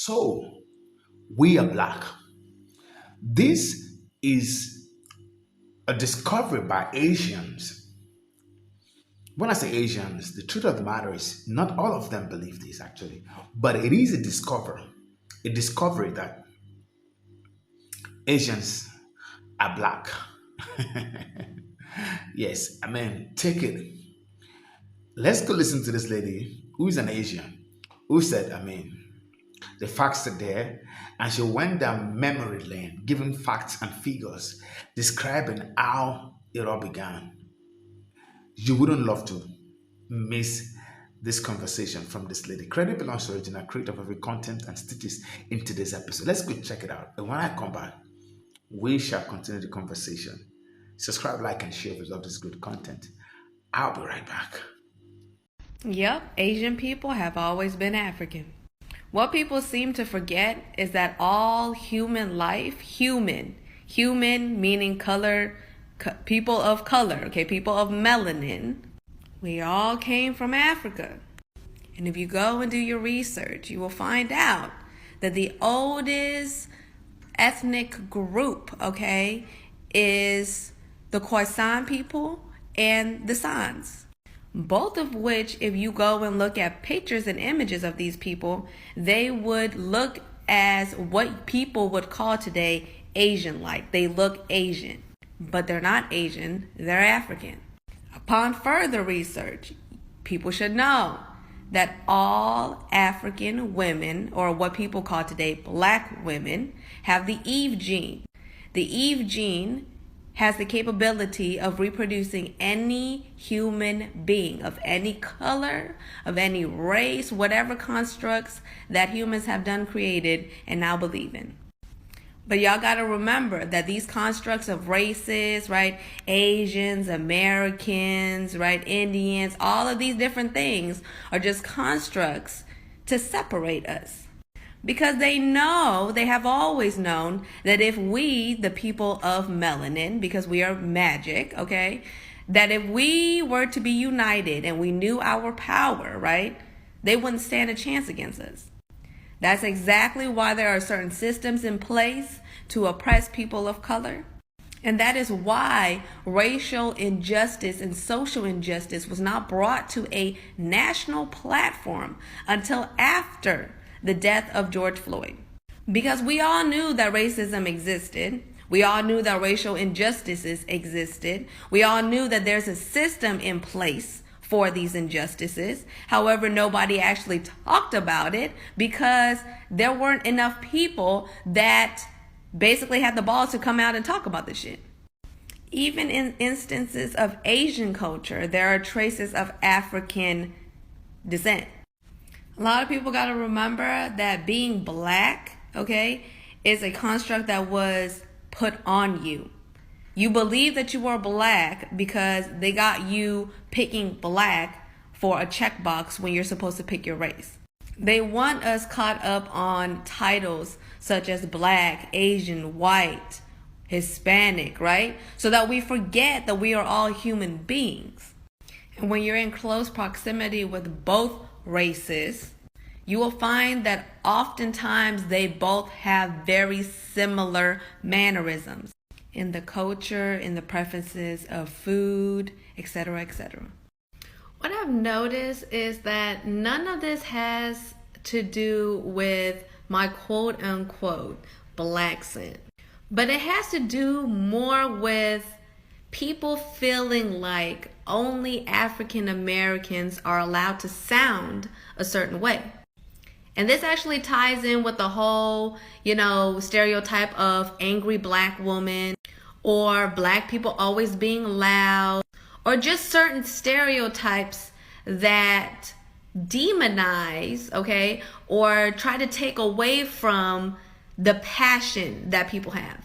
So, we are black. This is a discovery by Asians. When I say Asians, the truth of the matter is not all of them believe this actually, but it is a discovery that Asians are black. Yes, I mean, take it. Let's go listen to this lady who is an Asian who said, the facts are there, and she went down memory lane, giving facts and figures, describing how it all began. You wouldn't love to miss this conversation from this lady. Credit belongs to original creator of every content and stitches into this episode. Let's go check it out. And when I come back, we shall continue the conversation. Subscribe, like, and share if you love this good content. I'll be right back. Yep, Asian people have always been African. What people seem to forget is that all human life, human meaning color, people of color, okay, people of melanin, we all came from Africa. And if you go and do your research, you will find out that the oldest ethnic group, okay, is the Khoisan people and the Sans. Both of which, if you go and look at pictures and images of these people, they would look as what people would call today Asian-like. They look Asian, but they're not Asian, they're African. Upon further research, people should know that all African women, or what people call today black women, have the Eve gene. The Eve gene has the capability of reproducing any human being of any color, of any race, whatever constructs that humans have done created and now believe in. But y'all got to remember that these constructs of races, right, Asians, Americans, right, Indians, all of these different things are just constructs to separate us. Because they know, they have always known that if we, the people of melanin, because we are magic, okay, that if we were to be united and we knew our power, right, they wouldn't stand a chance against us. That's exactly why there are certain systems in place to oppress people of color. And that is why racial injustice and social injustice was not brought to a national platform until after the death of George Floyd. Because we all knew that racism existed. We all knew that racial injustices existed. We all knew that there's a system in place for these injustices. However, nobody actually talked about it because there weren't enough people that basically had the balls to come out and talk about this shit. Even in instances of Asian culture, there are traces of African descent. A lot of people got to remember that being black, okay, is a construct that was put on you. You believe that you are black because they got you picking black for a checkbox when you're supposed to pick your race. They want us caught up on titles such as black, Asian, white, Hispanic, right? So that we forget that we are all human beings. And when you're in close proximity with both races, you will find that oftentimes they both have very similar mannerisms in the culture, in the preferences of food, etc., etc. What I've noticed is that none of this has to do with my quote unquote black scent, but it has to do more with people feeling like only African Americans are allowed to sound a certain way. And this actually ties in with the whole, stereotype of angry black woman or black people always being loud, or just certain stereotypes that demonize, okay, or try to take away from the passion that people have.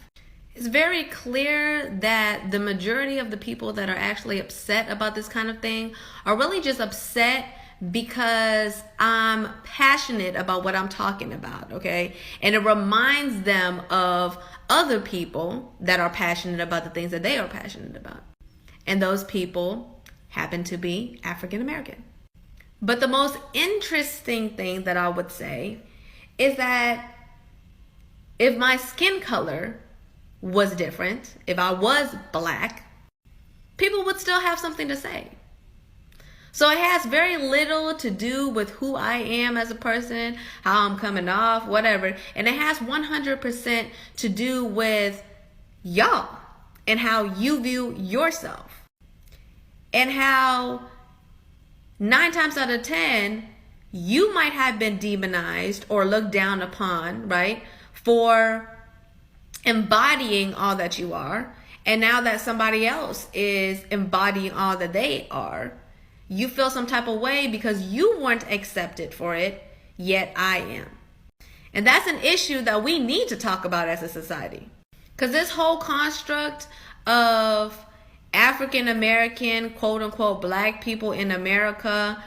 It's very clear that the majority of the people that are actually upset about this kind of thing are really just upset because I'm passionate about what I'm talking about, okay? And it reminds them of other people that are passionate about the things that they are passionate about. And those people happen to be African American. But the most interesting thing that I would say is that if my skin color was different, if I was black, people would still have something to say. So it has very little to do with who I am as a person, how I'm coming off, whatever. And it has 100% to do with y'all and how you view yourself. And how 9 times out of 10, you might have been demonized or looked down upon, right, for embodying all that you are. And now that somebody else is embodying all that they are, you feel some type of way because you weren't accepted for it, yet I am. And that's an issue that we need to talk about as a society. Because this whole construct of African American, quote unquote, black people in America,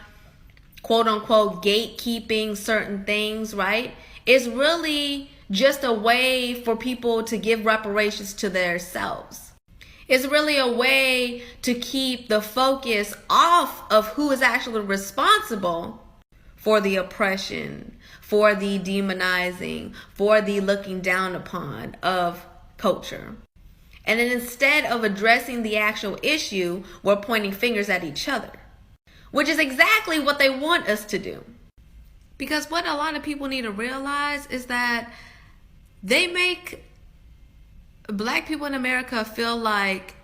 quote unquote, gatekeeping certain things, right, is really just a way for people to give reparations to themselves. It's really a way to keep the focus off of who is actually responsible for the oppression, for the demonizing, for the looking down upon of culture. And then instead of addressing the actual issue, we're pointing fingers at each other, which is exactly what they want us to do. Because what a lot of people need to realize is that they make black people in America feel like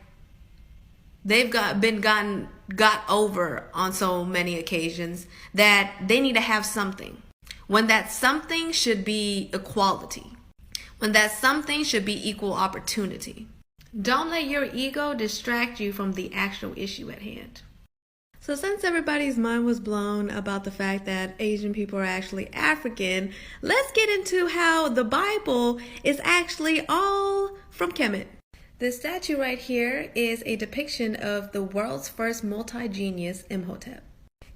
they've got over on so many occasions that they need to have something. When that something should be equality. When that something should be equal opportunity. Don't let your ego distract you from the actual issue at hand. So since everybody's mind was blown about the fact that Asian people are actually African, let's get into how the Bible is actually all from Kemet. This statue right here is a depiction of the world's first multi-genius, Imhotep.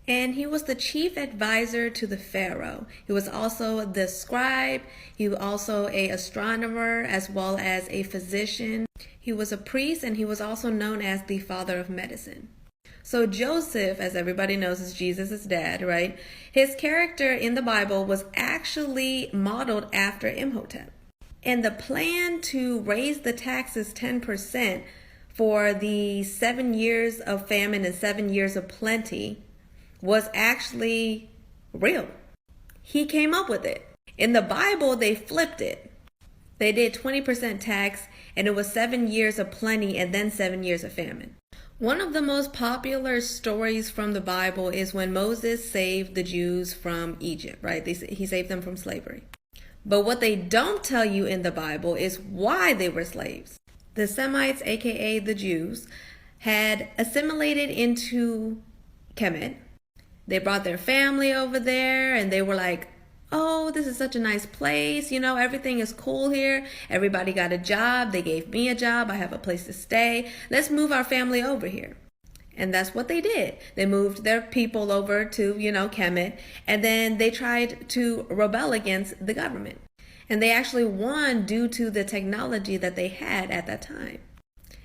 And he was the chief advisor to the pharaoh. He was also the scribe. He was also an astronomer as well as a physician. He was a priest, and he was also known as the father of medicine. So Joseph, as everybody knows, is Jesus' dad, right? His character in the Bible was actually modeled after Imhotep. And the plan to raise the taxes 10% for the 7 years of famine and 7 years of plenty was actually real. He came up with it. In the Bible, they flipped it. They did 20% tax, and it was 7 years of plenty and then 7 years of famine. One of the most popular stories from the Bible is when Moses saved the Jews from Egypt, right? He saved them from slavery. But what they don't tell you in the Bible is why they were slaves. The Semites, aka the Jews, had assimilated into Kemet. They brought their family over there, and they were like, oh, this is such a nice place. You know, everything is cool here. Everybody got a job. They gave me a job. I have a place to stay. Let's move our family over here. And that's what they did. They moved their people over to, Kemet. And then they tried to rebel against the government. And they actually won due to the technology that they had at that time.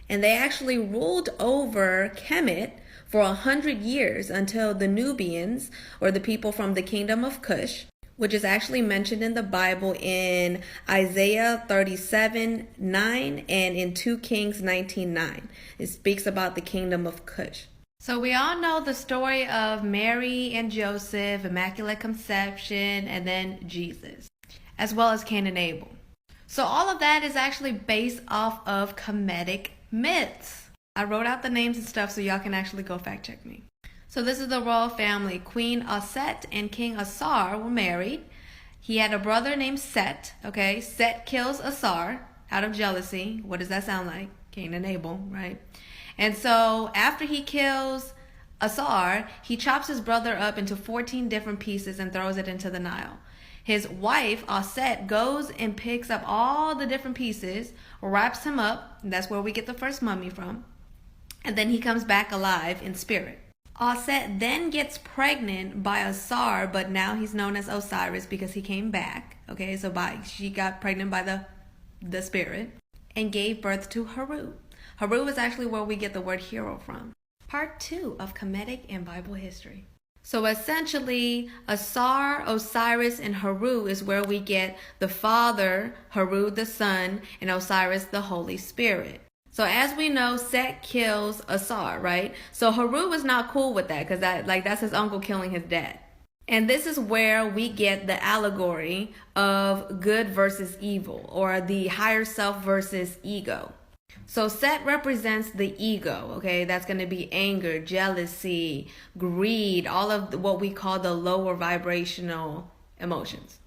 And they actually ruled over Kemet for 100 years until the Nubians, or the people from the kingdom of Cush, which is actually mentioned in the Bible in Isaiah 37:9 and in 2 Kings 19:9. It speaks about the kingdom of Cush. So we all know the story of Mary and Joseph, Immaculate Conception, and then Jesus, as well as Cain and Abel. So all of that is actually based off of Kemetic myths. I wrote out the names and stuff so y'all can actually go fact check me. So this is the royal family. Queen Aset and King Asar were married. He had a brother named Set. Okay, Set kills Asar out of jealousy. What does that sound like? Cain and Abel, right? And so after he kills Asar, he chops his brother up into 14 different pieces and throws it into the Nile. His wife, Aset, goes and picks up all the different pieces, wraps him up. And that's where we get the first mummy from. And then he comes back alive in spirit. Aset then gets pregnant by Asar, but now he's known as Osiris because he came back. Okay, so she got pregnant by the spirit and gave birth to Haru. Haru is actually where we get the word hero from. Part 2 of Kemetic and Bible history. So essentially, Asar, Osiris, and Haru is where we get the Father, Haru the Son, and Osiris the Holy Spirit. So as we know, Set kills Asar, right? So Haru is not cool with that because that's his uncle killing his dad. And this is where we get the allegory of good versus evil, or the higher self versus ego. So Set represents the ego, okay? That's going to be anger, jealousy, greed, all of what we call the lower vibrational emotions.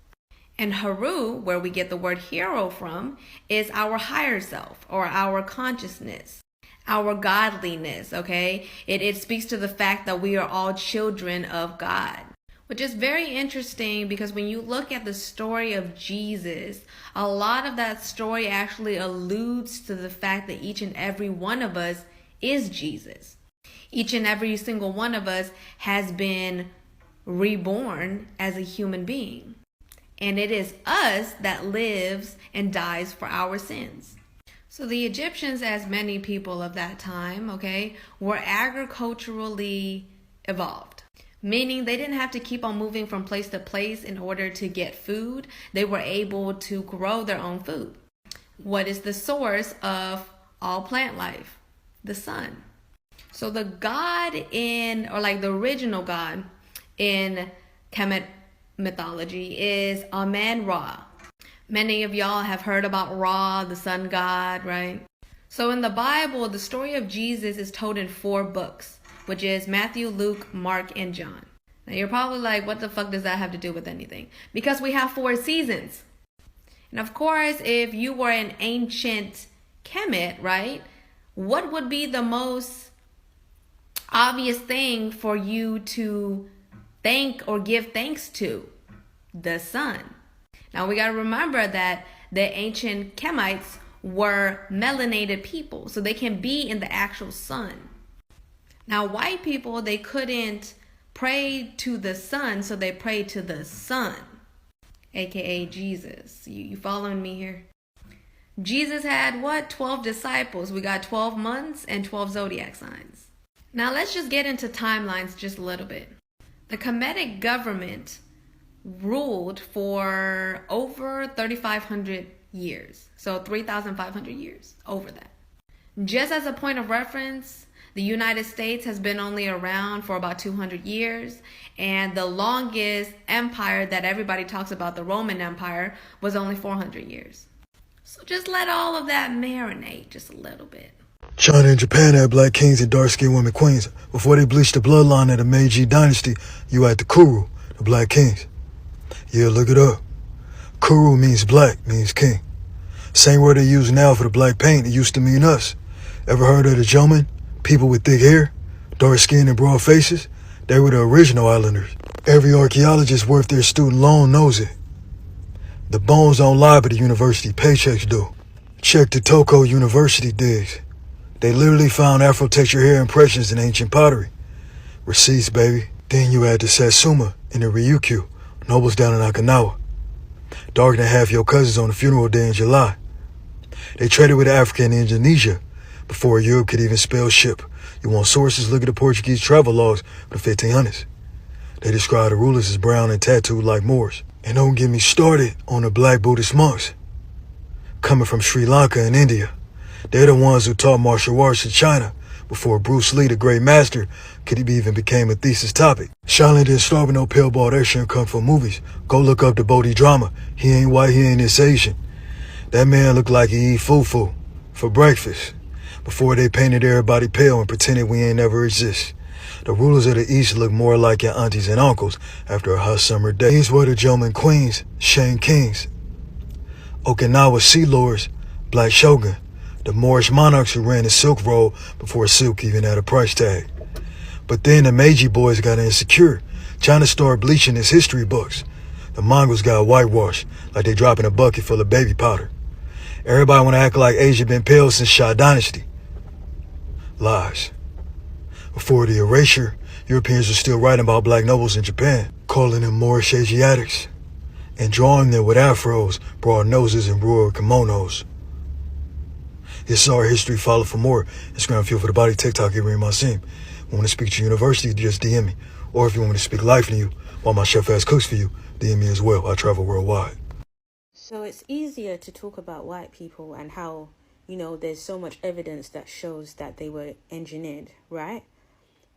And Haru, where we get the word hero from, is our higher self, or our consciousness, our godliness, okay? It speaks to the fact that we are all children of God. Which is very interesting because when you look at the story of Jesus, a lot of that story actually alludes to the fact that each and every one of us is Jesus. Each and every single one of us has been reborn as a human being. And it is us that lives and dies for our sins. So the Egyptians, as many people of that time, okay, were agriculturally evolved. Meaning they didn't have to keep on moving from place to place in order to get food. They were able to grow their own food. What is the source of all plant life? The sun. So the god the original god in Kemet mythology is Amen-Ra. Many of y'all have heard about Ra, the sun god, right? So in the Bible, the story of Jesus is told in 4 books, which is Matthew, Luke, Mark, and John. Now you're probably like, what the fuck does that have to do with anything? Because we have 4 seasons. And of course, if you were an ancient Kemet, right, what would be the most obvious thing for you to thank or give thanks to? The sun. Now we got to remember that the ancient Kemites were melanated people, so they can be in the actual sun. Now, white people, they couldn't pray to the sun, so they prayed to the sun, aka Jesus. You following me here? Jesus had 12 disciples. We got 12 months and 12 zodiac signs. Now, let's just get into timelines just a little bit. The Kemetic government ruled for over 3,500 years. So 3,500 years, over that. Just as a point of reference, the United States has been only around for about 200 years, and the longest empire that everybody talks about, the Roman Empire, was only 400 years. So just let all of that marinate just a little bit. China and Japan had black kings and dark-skinned women queens. Before they bleached the bloodline of the Meiji dynasty, you had the Kuru, the black kings. Yeah, look it up. Kuru means black, means king. Same word they use now for the black paint, it used to mean us. Ever heard of the Jomon? People with thick hair, dark skin and broad faces? They were the original islanders. Every archaeologist worth their student loan knows it. The bones don't lie, but the university paychecks do. Check the Toko University digs. They literally found Afro-texture hair impressions in ancient pottery. Receipts, baby. Then you add the Satsuma and the Ryukyu, nobles down in Okinawa. Darker than half your cousins on the funeral day in July. They traded with Africa and Indonesia before Europe could even spell ship. You want sources? Look at the Portuguese travel logs from the 1500s. They describe the rulers as brown and tattooed like Moors. And don't get me started on the black Buddhist monks coming from Sri Lanka and India. They're the ones who taught martial arts in China before Bruce Lee, the great master, could even became a thesis topic. Shaolin didn't start with no pale-balled action kung fu movies. Go look up the Bodhi drama. He ain't white, he ain't this Asian. That man looked like he eat fufu for breakfast before they painted everybody pale and pretended we ain't never exist. The rulers of the East look more like your aunties and uncles after a hot summer day. These were the Jomon queens, Shang kings, Okinawa sea lords, black shogun, the Moorish monarchs who ran the Silk Road before silk even had a price tag. But then the Meiji boys got insecure. China started bleaching its history books. The Mongols got whitewashed, like they dropping a bucket full of baby powder. Everybody want to act like Asia been pale since Shah Dynasty. Lies. Before the erasure, Europeans were still writing about black nobles in Japan, calling them Moorish Asiatics, and drawing them with afros, broad noses, and rural kimonos. This is our history. Follow for more. Instagram Fuel for the Body, TikTok, Ibrahim Asim. Want to speak to your university, just DM me. Or if you want me to speak life in you while my chef-ass cooks for you, DM me as well. I travel worldwide. So it's easier to talk about white people and how, there's so much evidence that shows that they were engineered, right?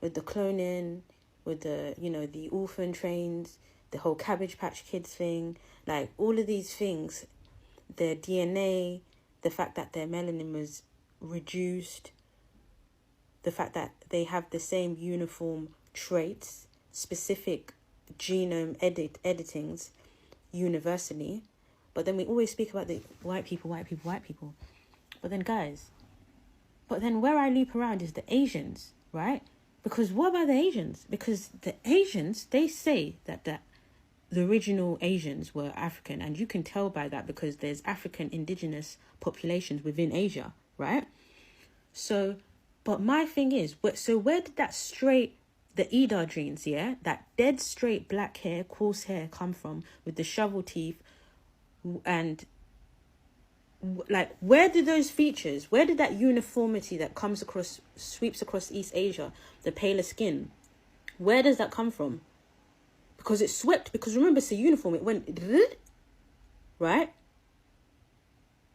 With the cloning, with the, the orphan trains, the whole Cabbage Patch Kids thing, like all of these things, their DNA, the fact that their melanin was reduced, the fact that they have the same uniform traits, specific genome editings universally. But then we always speak about the white people. But then where I loop around is the Asians, right? Because what about the Asians? Because the Asians, they say that the original Asians were African, and you can tell by that because there's African indigenous populations within Asia, right? So, but my thing is, so where did the Ida genes, yeah, that dead straight black hair, coarse hair come from with the shovel teeth, and like where did those features, where did that uniformity that sweeps across East Asia, the paler skin, where does that come from? Because it swept, because remember, it's a uniform, it went, right?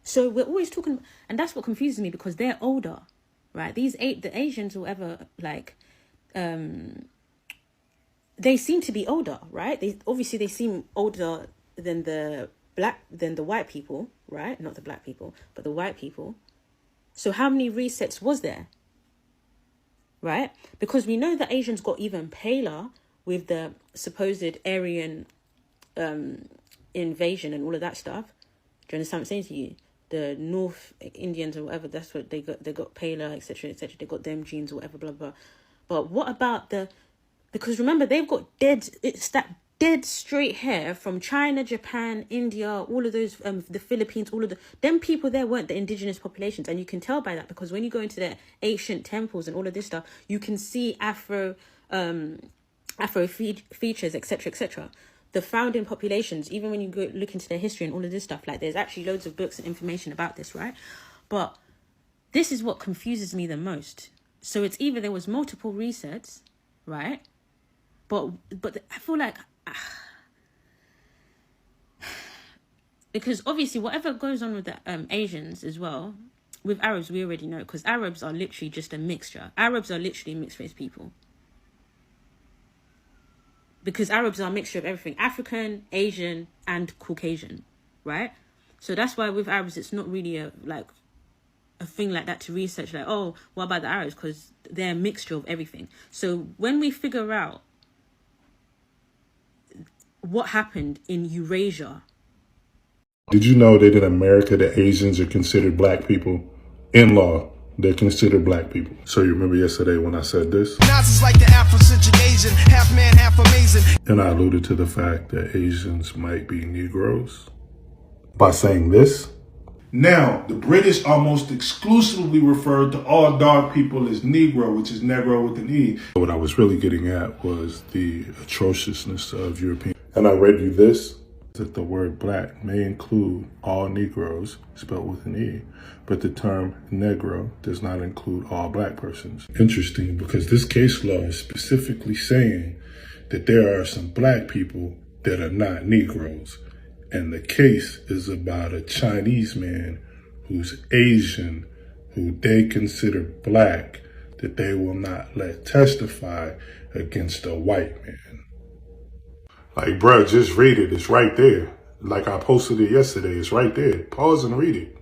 So we're always talking, and that's what confuses me, because they're older, right? The Asians or whatever, like, they seem to be older, right? They seem older than the white people, right? Not the black people, but the white people. So how many resets was there, right? Because we know that Asians got even paler with the supposed Aryan invasion and all of that stuff. Do you understand what I'm saying to you? The North Indians or whatever, that's what they got paler, etc., etc. They got them genes or whatever, blah, blah. But what about because remember, they've got dead straight hair from China, Japan, India, all of those, the Philippines, them people there weren't the indigenous populations. And you can tell by that, because when you go into their ancient temples and all of this stuff, you can see Afro features, etc., etc. The founding populations, even when you go look into their history and all of this stuff, like there's actually loads of books and information about this, right? But this is what confuses me the most. So it's either there was multiple resets, right? But I feel like, because obviously whatever goes on with the Asians as well, with Arabs we already know, because Arabs are literally just a mixture. Arabs are literally mixed race people. Because Arabs are a mixture of everything, African, Asian, and Caucasian, right? So that's why with Arabs, it's not really a thing like that to research, like, oh, what about the Arabs? Because they're a mixture of everything. So when we figure out what happened in Eurasia. Did you know that in America, the Asians are considered black people? In law, they're considered black people. So you remember yesterday when I said this? Nazis like the Afrocentric Asian, half man, half amazing. And I alluded to the fact that Asians might be Negroes by saying this. Now, the British almost exclusively referred to all dark people as Negro, which is Negro with an E. What I was really getting at was the atrociousness of European. And I read you this, that the word black may include all Negroes, spelled with an E, but the term Negro does not include all black persons. Interesting, because this case law is specifically saying that there are some black people that are not Negroes. And the case is about a Chinese man who's Asian, who they consider black, that they will not let testify against a white man. Like, bruh, just read it. It's right there. Like I posted it yesterday. It's right there. Pause and read it.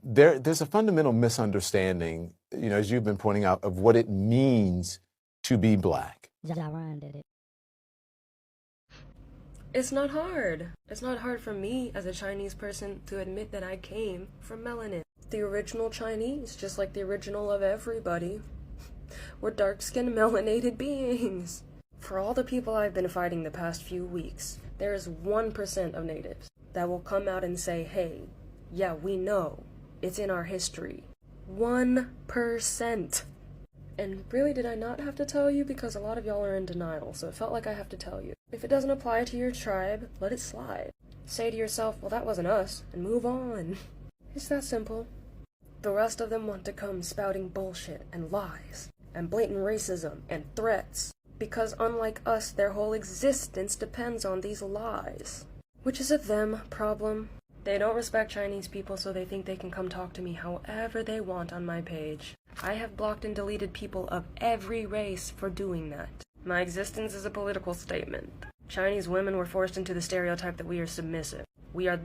There's a fundamental misunderstanding, as you've been pointing out, of what it means to be black. It's not hard. It's not hard for me as a Chinese person to admit that I came from melanin. The original Chinese, just like the original of everybody, were dark-skinned melanated beings. For all the people I've been fighting the past few weeks, there is 1% of natives that will come out and say, hey, yeah, we know. It's in our history. 1%. And really, did I not have to tell you? Because a lot of y'all are in denial, so it felt like I have to tell you. If it doesn't apply to your tribe, let it slide. Say to yourself, well, that wasn't us, and move on. It's that simple. The rest of them want to come spouting bullshit and lies and blatant racism and threats because unlike us, their whole existence depends on these lies. Which is a them problem. They don't respect Chinese people, so they think they can come talk to me however they want on my page. I have blocked and deleted people of every race for doing that. My existence is a political statement. Chinese women were forced into the stereotype that we are submissive. We are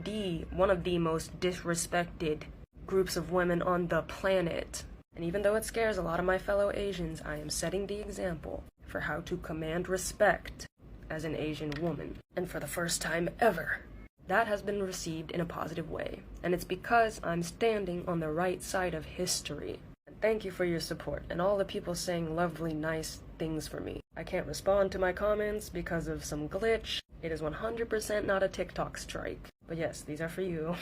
one of the most disrespected groups of women on the planet. And even though it scares a lot of my fellow Asians, I am setting the example for how to command respect as an Asian woman. And for the first time ever, that has been received in a positive way, and it's because I'm standing on the right side of history. And thank you for your support, and all the people saying lovely, nice things for me. I can't respond to my comments because of some glitch. It is 100% not a TikTok strike. But yes, these are for you,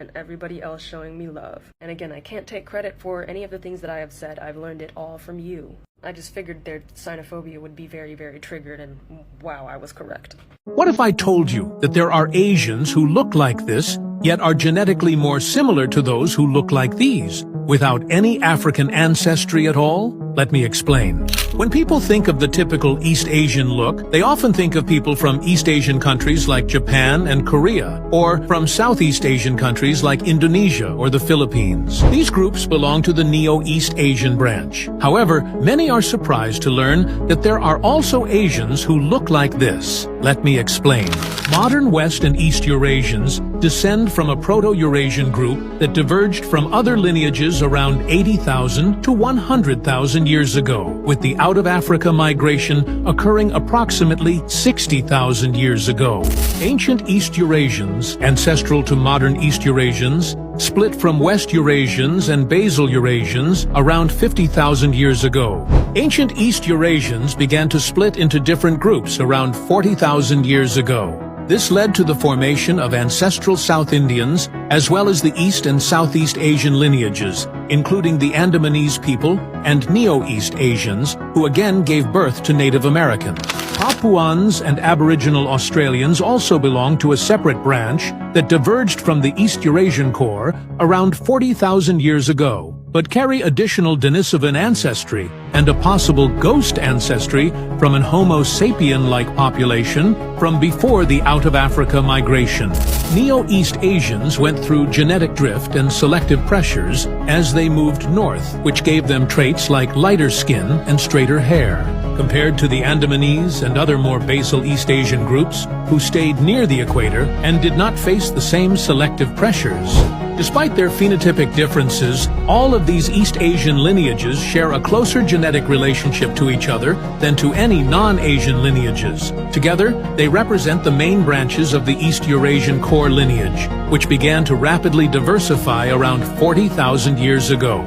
and everybody else showing me love. And again, I can't take credit for any of the things that I have said. I've learned it all from you. I just figured their xenophobia would be very, very triggered, and wow, I was correct. What if I told you that there are Asians who look like this, yet are genetically more similar to those who look like these, without any African ancestry at all? Let me explain. When people think of the typical East Asian look, they often think of people from East Asian countries like Japan and Korea, or from Southeast Asian countries like Indonesia or the Philippines. These groups belong to the Neo-East Asian branch. However, many are surprised to learn that there are also Asians who look like this. Let me explain. Modern West and East Eurasians descend from a Proto-Eurasian group that diverged from other lineages around 80,000 to 100,000 years ago, with the out-of-Africa migration occurring approximately 60,000 years ago. Ancient East Eurasians, ancestral to modern East Eurasians, split from West Eurasians and Basal Eurasians around 50,000 years ago. Ancient East Eurasians began to split into different groups around 40,000 years ago. This led to the formation of ancestral South Indians, as well as the East and Southeast Asian lineages, including the Andamanese people and Neo-East Asians, who again gave birth to Native Americans. Papuans and Aboriginal Australians also belong to a separate branch that diverged from the East Eurasian core around 40,000 years ago, but carry additional Denisovan ancestry and a possible ghost ancestry from an Homo sapien-like population from before the out-of-Africa migration. Neo-East Asians went through genetic drift and selective pressures as they moved north, which gave them traits like lighter skin and straighter hair, compared to the Andamanese and other more basal East Asian groups who stayed near the equator and did not face the same selective pressures. Despite their phenotypic differences, all of these East Asian lineages share a closer genetic relationship to each other than to any non-Asian lineages. Together, they represent the main branches of the East Eurasian core lineage, which began to rapidly diversify around 40,000 years ago.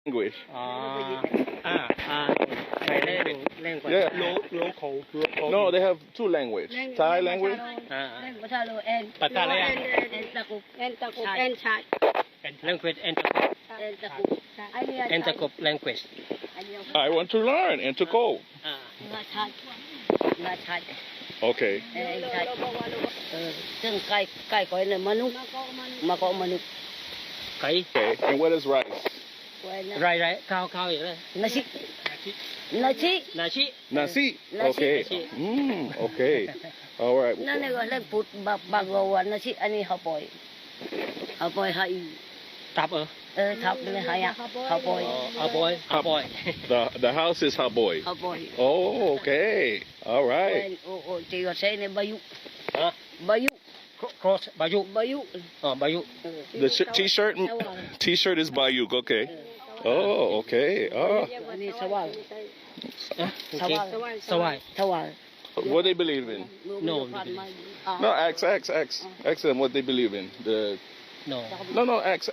Language. Yeah. No, they have two languages. Thai language. Language. I want to learn and to go. Okay. Okay. And what is rice? Nasi. Okay. Okay. All right. The house is haboy. Oh, okay. All right. The t-shirt is bayuk. Okay. Oh, okay. Oh. What they believe in? No. No, ask them what they believe in. No, ask.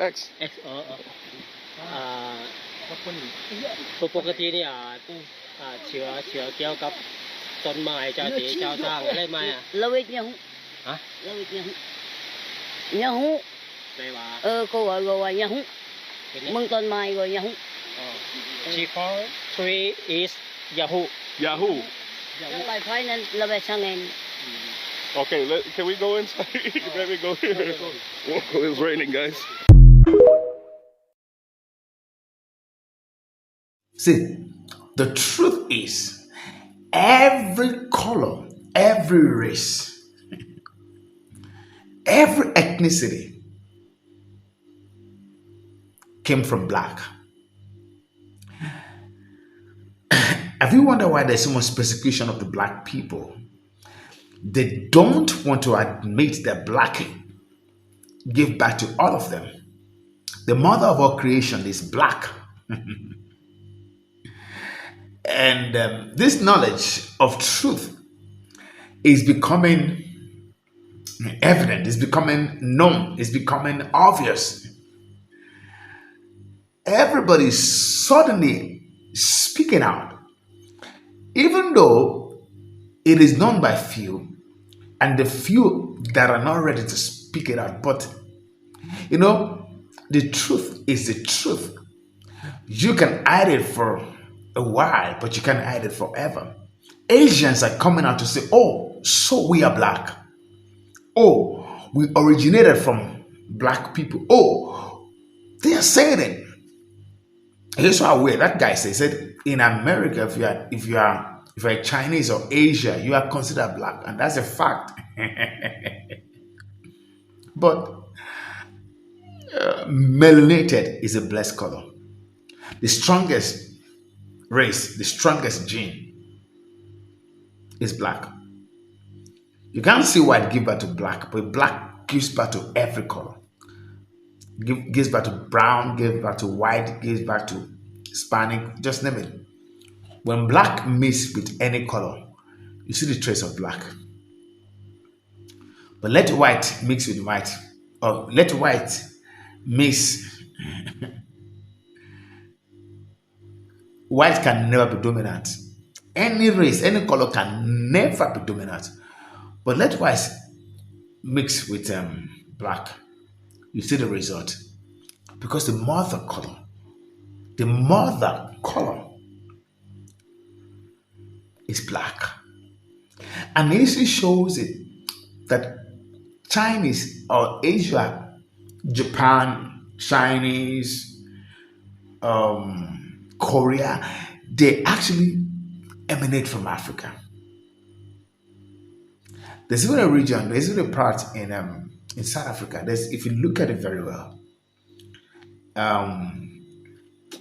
ปกติเนี่ยเชื่อเกี่ยวกับต้นไม้เจ้าที่เจ้าทางอะไรไหมอ่ะเราเวทยังฮะเราเวทยังไม่ว่าก็ว่ายังมึงต้นไม้ก็ยังShe call tree is Yahoo. By final, la besangin. Okay, can we go inside? Let me go here. It's raining, guys. See, the truth is every color, every race, every ethnicity came from black. Have you wondered why there's so much persecution of the black people? They don't want to admit that black gave birth to all of them. The mother of all creation is black. And this knowledge of truth is becoming evident, is becoming known, is becoming obvious. Everybody's suddenly speaking out, even though it is known by few, and the few that are not ready to speak it out. But you know, the truth is the truth. You can hide it for a while, but you can't hide it forever. Asians are coming out to say, oh, so we are black. Oh, we originated from black people. Oh, they are saying it. Here's how weird that guy said in America, if you're Chinese or Asia, you are considered black, and that's a fact. But melanated is a blessed color. The strongest race, the strongest gene is black. You can't see white give birth to black, but black gives birth to every color. Gives birth to brown, gives birth to white, gives birth to Hispanic, just name it. When black mix with any color, you see the trace of black. But let white mix with white, or let white mix. White can never be dominant. Any race, any color can never be dominant. But let white mix with black, you see the result. Because the mother color is black. And history shows it that Chinese or Asia, Japan, Chinese, Korea, they actually emanate from Africa. There's even a region, there's even a part in South Africa. There's, if you look at it very well,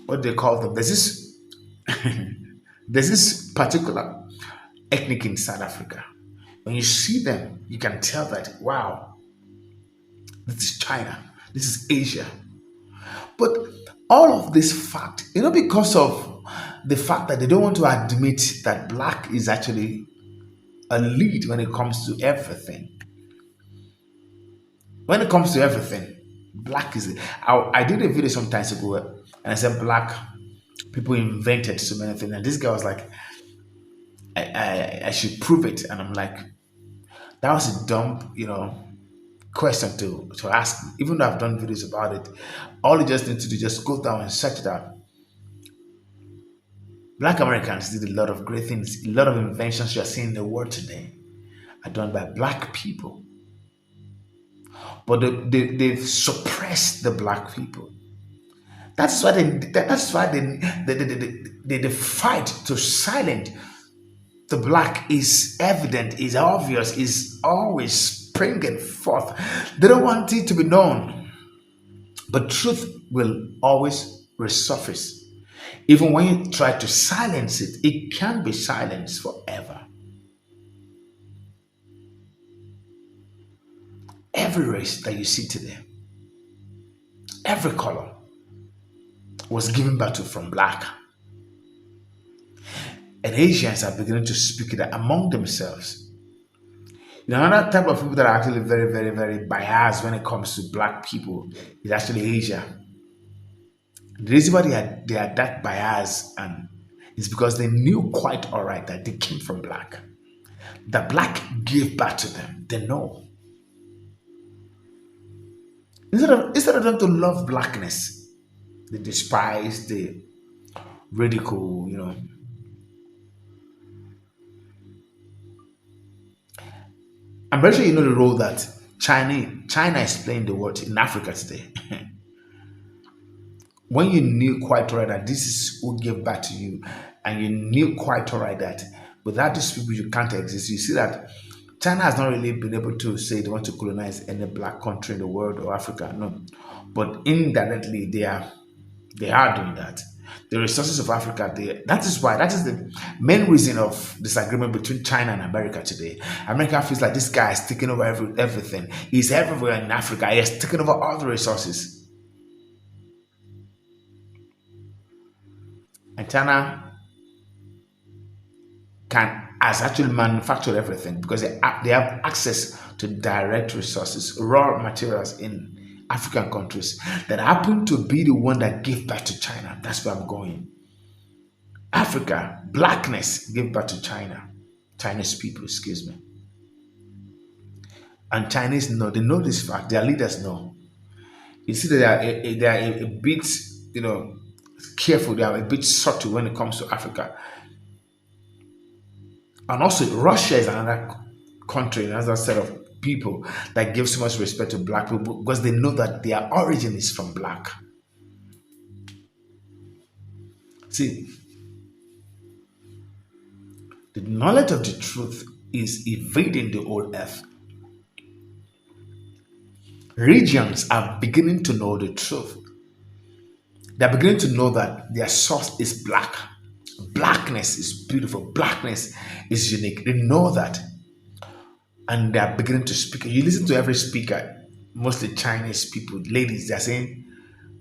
what do they call them? There's this particular ethnic in South Africa. When you see them, you can tell that, wow, this is China, this is Asia. But all of this fact, because of the fact that they don't want to admit that black is actually a lead when it comes to everything. When it comes to everything, black is it. I did a video some time ago and I said black people invented so many things. And this guy was like, I should prove it. And I'm like, that was a dumb, question to ask me. Even though I've done videos about it, all you just need to do is just go down and search it out. Black Americans did a lot of great things. A lot of inventions you are seeing in the world today are done by black people. But they've suppressed the black people. That's why they fight to silence the black is evident, is obvious, is always springing forth. They don't want it to be known. But truth will always resurface. Even when you try to silence it, it can be silenced forever. Every race that you see today, every color was given birth to from black. And Asians are beginning to speak that among themselves. Another type of people that are actually very, very, very biased when it comes to black people is actually Asia. The reason why they are that biased and is because they knew quite all right that they came from black. The black gave birth to them. They know. Instead of them to love blackness, they despise, they ridicule, I'm very sure you know the role that China is playing the world in Africa today. when you knew quite right that this is who gave back to you, and you knew quite right that without these people you can't exist, you see that China has not really been able to say they want to colonize any black country in the world or Africa, no. But indirectly they are doing that. The resources of Africa, that is the main reason of disagreement between China and America today. America feels like this guy is taking over everything. He's everywhere in Africa. He has taken over all the resources. And China has actually manufactured everything because they have access to direct resources, raw materials in African countries that happen to be the one that gave back to China. That's where I'm going. Africa, blackness gave back to China. Chinese people, excuse me. And Chinese know, they know this fact. Their leaders know. You see, they are a bit, careful. They are a bit subtle when it comes to Africa. And also, Russia is another country, another set of people that give so much respect to black people because they know that their origin is from black. See, the knowledge of the truth is evading the old earth. Regions are beginning to know the truth. They're beginning to know that their source is black. Blackness is beautiful. Blackness is unique. They know that. And they're beginning to speak. You listen to every speaker, mostly Chinese people, ladies, they're saying,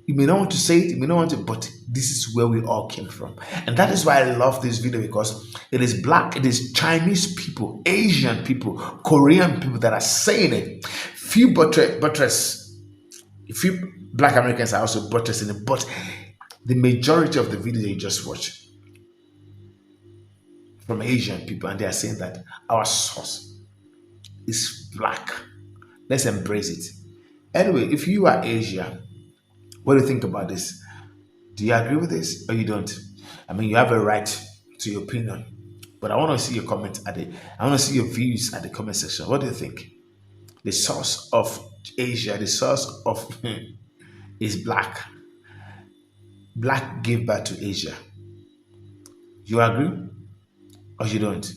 you may not want to say it, you may not want to, but this is where we all came from. And that is why I love this video, because it is black, it is Chinese people, Asian people, Korean people that are saying it. Few black Americans are also buttressing it, but the majority of the video you just watched from Asian people, and they are saying that our source is black. Let's embrace it. Anyway, if you are Asia, what do you think about this? Do you agree with this or you don't? I mean, you have a right to your opinion, but I want to see your comment I want to see your views at the comment section. What do you think? The source of Asia, the source of is black. Black gave birth to Asia. You agree or you don't?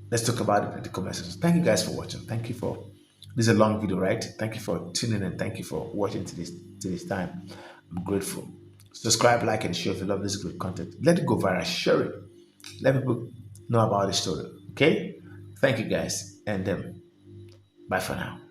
Let's talk about it in the comment section. Thank you guys for watching. Thank you for this is a long video, right? Thank you for tuning in. Thank you for watching to this time. I'm grateful. Subscribe, like, and share if you love this good content. Let it go viral. Share it. Let people know about the story. Okay? Thank you guys. And bye for now.